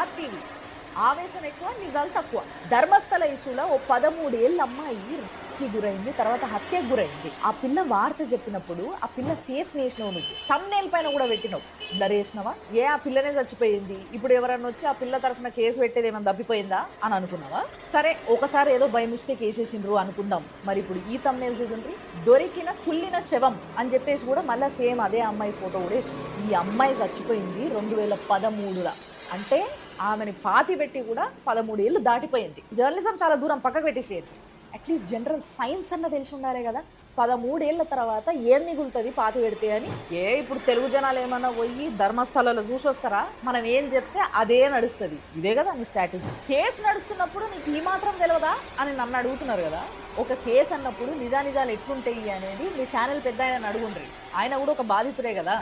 RTV ఆవేశం ఎక్కువ, నిజాలు తక్కువ. ధర్మస్థల ఇష్యూలో ఓ 13 ఏళ్ళ అమ్మాయి కి గురైంది, తర్వాత హత్యకు గురైంది. ఆ పిల్ల వార్త చెప్పినప్పుడు ఆ పిల్ల ఫేస్ వేసినావు, నువ్వు థంబ్నెయిల్ పైన కూడా పెట్టినావు. బ్లర్ వేసినావా? ఆ పిల్లనే చచ్చిపోయింది, ఇప్పుడు ఎవరన్నా వచ్చి ఆ పిల్ల తరఫున కేసు పెట్టేది ఏమైనా తప్పిపోయిందా అని అనుకున్నావా? సరే, ఒకసారి ఏదో బై మిస్టేక్ వేసేసిండ్రు అనుకుందాం. మరి ఇప్పుడు ఈ థంబ్నెయిల్ చూడండి, దొరికిన కుళ్ళిన శవం అని చెప్పేసి కూడా మళ్ళీ సేమ్ అదే అమ్మాయి ఫోటో కూడా వేసింది. ఈ అమ్మాయి చచ్చిపోయింది 2013లో. అంటే ఆమెని పాతి పెట్టి కూడా 13 ఏళ్ళు దాటిపోయింది. జర్నలిజం చాలా దూరం పక్కకు పెట్టేసేది. అట్లీస్ట్ జనరల్ సైన్స్ అన్న తెలిసి ఉండాలి కదా. 13 ఏళ్ల తర్వాత ఏం మిగులుతుంది పాతి పెడితే అని. ఇప్పుడు తెలుగు జనాలు ఏమన్నా పోయి ధర్మస్థలాలు చూసి వస్తారా? మనం ఏం చెప్తే అదే నడుస్తుంది. ఇదే కదా నీ స్ట్రాటజీ. కేసు నడుస్తున్నప్పుడు నీకు ఈ మాత్రం తెలియదా అని నన్ను అడుగుతున్నారు కదా. ఒక కేసు అన్నప్పుడు నిజానిజాలు ఎట్లుంటాయి అనేది మీ ఛానల్ పెద్ద ఆయన అడుగుండ్రి. ఆయన కూడా ఒక బాధితుడే కదా.